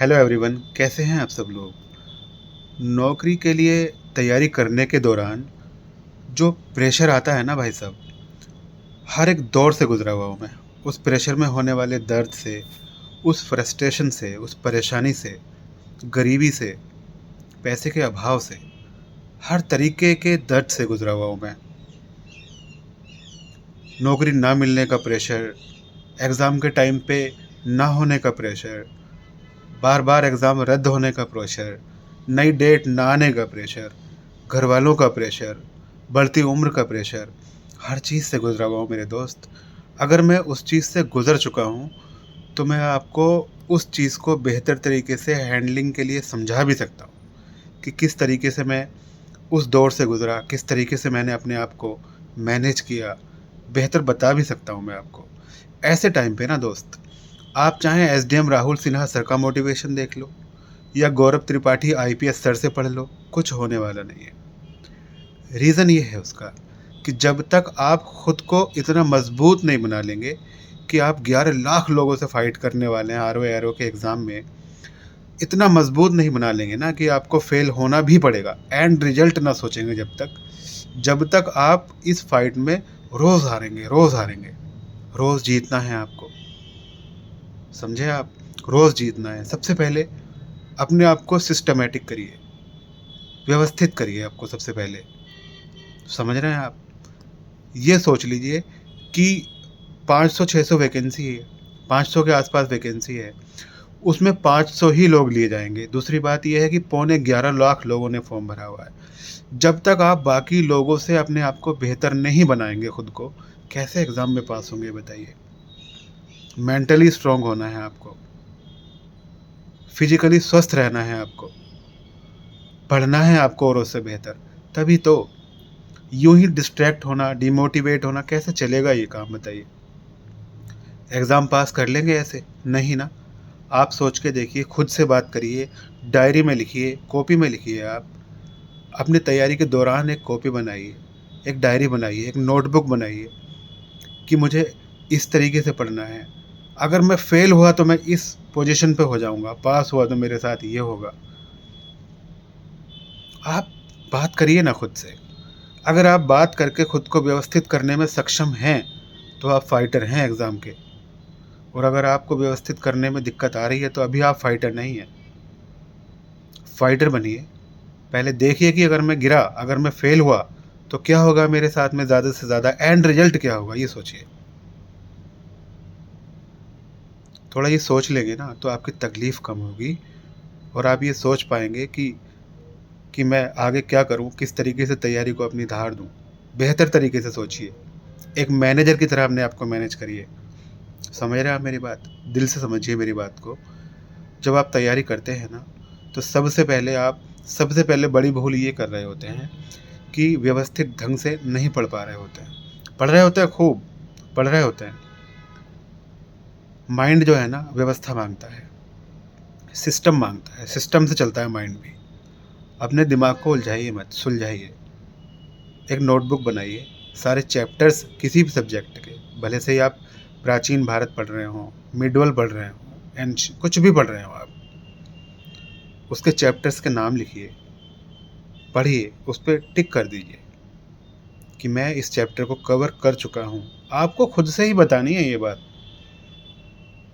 Hello everyone, कैसे हैं आप सब लोग। नौकरी के लिए तैयारी करने के दौरान जो प्रेशर आता है ना भाई साहब, हर एक दौर से गुजरा हुआ हूँ मैं। उस प्रेशर में होने वाले दर्द से, उस फ्रस्ट्रेशन से, उस परेशानी से, गरीबी से, पैसे के अभाव से, हर तरीके के दर्द से गुजरा हुआ हूँ मैं। नौकरी ना मिलने का प्रेशर, एग्ज़ाम के टाइम पे ना होने का प्रेशर, बार बार एग्ज़ाम रद्द होने का प्रेशर, नई डेट ना आने का प्रेशर, घर वालों का प्रेशर, बढ़ती उम्र का प्रेशर, हर चीज़ से गुजरा हुआ हूँ मेरे दोस्त। अगर मैं उस चीज़ से गुज़र चुका हूँ तो मैं आपको उस चीज़ को बेहतर तरीके से हैंडलिंग के लिए समझा भी सकता हूँ कि किस तरीके से मैं उस दौर से गुज़रा, किस तरीके से मैंने अपने आप को मैनेज किया, बेहतर बता भी सकता हूँ मैं आपको। ऐसे टाइम पे ना दोस्त, आप चाहें एसडीएम राहुल सिन्हा सर का मोटिवेशन देख लो या गौरव त्रिपाठी आईपीएस सर से पढ़ लो, कुछ होने वाला नहीं है। रीज़न ये है उसका कि जब तक आप खुद को इतना मजबूत नहीं बना लेंगे कि आप 11 लाख लोगों से फाइट करने वाले हैं आरओ एरो के एग्ज़ाम में, इतना मजबूत नहीं बना लेंगे ना कि आपको फेल होना भी पड़ेगा, एंड रिजल्ट ना सोचेंगे जब तक आप इस फाइट में रोज़ हारेंगे, रोज़ हारेंगे। रोज़ जीतना है आपको, समझे आप। रोज़ जीतना है। सबसे पहले अपने आप को सिस्टमेटिक करिए, व्यवस्थित करिए आपको सबसे पहले। समझ रहे हैं आप। ये सोच लीजिए कि 500-600 वैकेंसी है, 500 के आसपास वैकेंसी है, उसमें 500 ही लोग लिए जाएंगे। दूसरी बात यह है कि 11.25 लाख लोगों ने फॉर्म भरा हुआ है। जब तक आप बाकी लोगों से अपने आप को बेहतर नहीं बनाएंगे खुद को, कैसे एग्ज़ाम में पास होंगे बताइए। मेंटली स्ट्रांग होना है आपको, फिजिकली स्वस्थ रहना है आपको, पढ़ना है आपको औरों से बेहतर। तभी तो यूं ही डिस्ट्रैक्ट होना, डिमोटिवेट होना कैसे चलेगा ये काम बताइए। एग्ज़ाम पास कर लेंगे ऐसे? नहीं ना। आप सोच के देखिए, खुद से बात करिए, डायरी में लिखिए, कॉपी में लिखिए। आप अपनी तैयारी के दौरान एक कॉपी बनाइए, एक डायरी बनाइए, एक नोटबुक बनाइए कि मुझे इस तरीके से पढ़ना है। अगर मैं फ़ेल हुआ तो मैं इस पोजीशन पे हो जाऊंगा, पास हुआ तो मेरे साथ ये होगा। आप बात करिए ना खुद से। अगर आप बात करके खुद को व्यवस्थित करने में सक्षम हैं तो आप फाइटर हैं एग्ज़ाम के। और अगर आपको व्यवस्थित करने में दिक्कत आ रही है तो अभी आप फाइटर नहीं हैं। फाइटर बनिए। पहले देखिए कि अगर मैं गिरा, अगर मैं फेल हुआ तो क्या होगा मेरे साथ में, ज़्यादा से ज़्यादा एंड रिजल्ट क्या होगा, ये सोचिए। थोड़ा ये सोच लेंगे ना तो आपकी तकलीफ़ कम होगी और आप ये सोच पाएंगे कि मैं आगे क्या करूं, किस तरीके से तैयारी को अपनी धार दूं। बेहतर तरीके से सोचिए, एक मैनेजर की तरह अपने आप को मैनेज करिए। समझ रहे हैं आप मेरी बात। दिल से समझिए मेरी बात को। जब आप तैयारी करते हैं ना तो सबसे पहले बड़ी भूल ये कर रहे होते हैं कि व्यवस्थित ढंग से नहीं पढ़ पा रहे होते हैं। पढ़ रहे होते हैं, खूब पढ़ रहे होते हैं। माइंड जो है ना व्यवस्था मांगता है, सिस्टम मांगता है, सिस्टम से चलता है माइंड भी। अपने दिमाग को उलझाइए मत, सुलझाइए। एक नोटबुक बनाइए, सारे चैप्टर्स किसी भी सब्जेक्ट के, भले से ही आप प्राचीन भारत पढ़ रहे हों, मिडवल पढ़ रहे हों, एंड कुछ भी पढ़ रहे हो आप, उसके चैप्टर्स के नाम लिखिए, पढ़िए, उस पर टिक कर दीजिए कि मैं इस चैप्टर को कवर कर चुका हूँ। आपको खुद से ही बतानी है ये बात,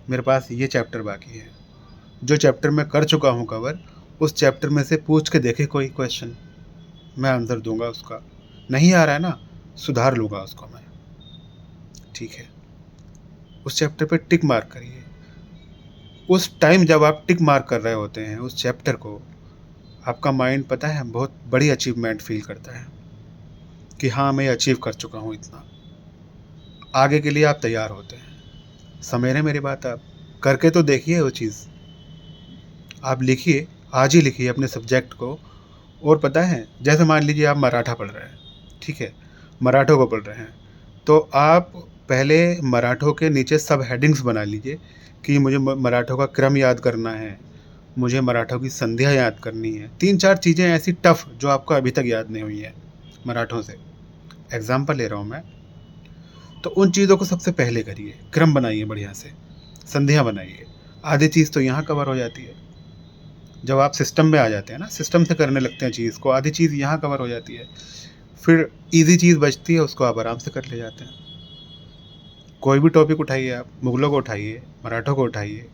मेरे पास ये चैप्टर बाकी है। जो चैप्टर मैं कर चुका हूँ कवर, उस चैप्टर में से पूछ के देखे कोई क्वेश्चन, मैं आंसर दूंगा उसका। नहीं आ रहा है ना, सुधार लूँगा उसको मैं। ठीक है, उस चैप्टर पे टिक मार्क करिए। उस टाइम जब आप टिक मार्क कर रहे होते हैं उस चैप्टर को, आपका माइंड पता है बहुत बड़ी अचीवमेंट फील करता है कि हाँ मैं अचीव कर चुका हूँ इतना। आगे के लिए आप तैयार होते हैं। समझ रहे हैं मेरी बात आप। करके तो देखिए वो चीज़। आप लिखिए, आज ही लिखिए अपने सब्जेक्ट को। और पता है, जैसे मान लीजिए आप मराठा पढ़ रहे हैं, ठीक है, मराठों को पढ़ रहे हैं, तो आप पहले मराठों के नीचे सब हेडिंग्स बना लीजिए कि मुझे मराठों का क्रम याद करना है, मुझे मराठों की संधियाँ याद करनी है। 3-4 चीज़ें ऐसी टफ जो आपको अभी तक याद नहीं हुई है मराठों से, एग्जाम्पल ले रहा हूँ मैं। तो उन चीज़ों को सबसे पहले करिए, क्रम बनाइए बढ़िया से, संधियाँ बनाइए। आधी चीज़ तो यहाँ कवर हो जाती है। जब आप सिस्टम में आ जाते हैं ना, सिस्टम से करने लगते हैं चीज़ को, आधी चीज़ यहाँ कवर हो जाती है, फिर ईज़ी चीज़ बचती है, उसको आप आराम से कर ले जाते हैं। कोई भी टॉपिक उठाइए आप, मुगलों को उठाइए, मराठों को उठाइए,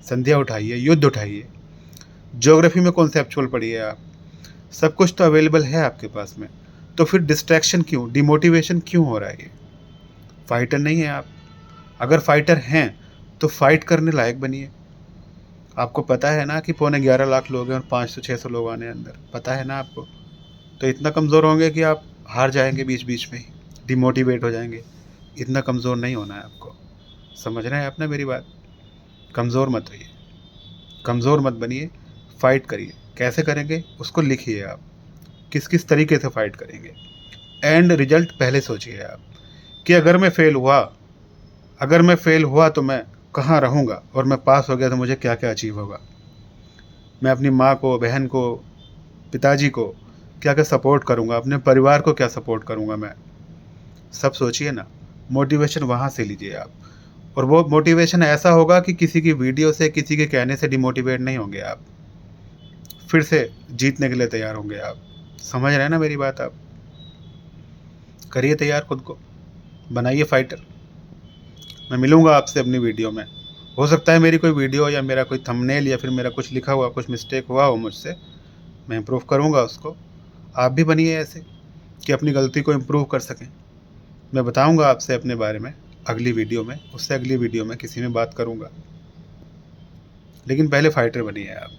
संध्या उठाइए, युद्ध उठाइए, ज्योग्राफी में कॉन्सेप्चुअल पढ़िए आप, सब कुछ तो अवेलेबल है आपके पास में। तो फिर डिस्ट्रैक्शन क्यों, डिमोटिवेशन क्यों हो रहा है ये? फाइटर नहीं है आप। अगर फाइटर हैं तो फाइट करने लायक बनिए। आपको पता है ना कि 11.25 लाख लोग हैं और 500-600 लोग आने अंदर, पता है ना आपको? तो इतना कमज़ोर होंगे कि आप हार जाएंगे बीच बीच में ही, डिमोटिवेट हो जाएंगे। इतना कमज़ोर नहीं होना है आपको। समझ रहे हैं आप ना मेरी बात? कमज़ोर मत होइए, कमज़ोर मत बनिए, फाइट करिए। कैसे करेंगे उसको लिखिए आप, किस किस तरीके से फाइट करेंगे। एंड रिजल्ट पहले सोचिए आप कि अगर मैं फेल हुआ तो मैं कहाँ रहूँगा, और मैं पास हो गया तो मुझे क्या क्या अचीव होगा। मैं अपनी माँ को, बहन को, पिताजी को क्या क्या सपोर्ट करूँगा, अपने परिवार को क्या सपोर्ट करूँगा मैं। सब सोचिए ना। मोटिवेशन वहाँ से लीजिए आप, और वो मोटिवेशन ऐसा होगा कि किसी की वीडियो से, किसी के कहने से डिमोटिवेट नहीं होंगे आप, फिर से जीतने के लिए तैयार होंगे आप। समझ रहे हैं ना मेरी बात आप? करिए तैयार खुद को, बनाइए फाइटर। मैं मिलूँगा आपसे अपनी वीडियो में। हो सकता है मेरी कोई वीडियो या मेरा कोई थंबनेल या फिर मेरा कुछ लिखा हुआ कुछ मिस्टेक हुआ हो मुझसे, मैं इम्प्रूव करूँगा उसको। आप भी बनिए ऐसे कि अपनी गलती को इम्प्रूव कर सकें। मैं बताऊँगा आपसे अपने बारे में अगली वीडियो में, उससे अगली वीडियो में किसी में बात करूँगा। लेकिन पहले फाइटर बनिए आप।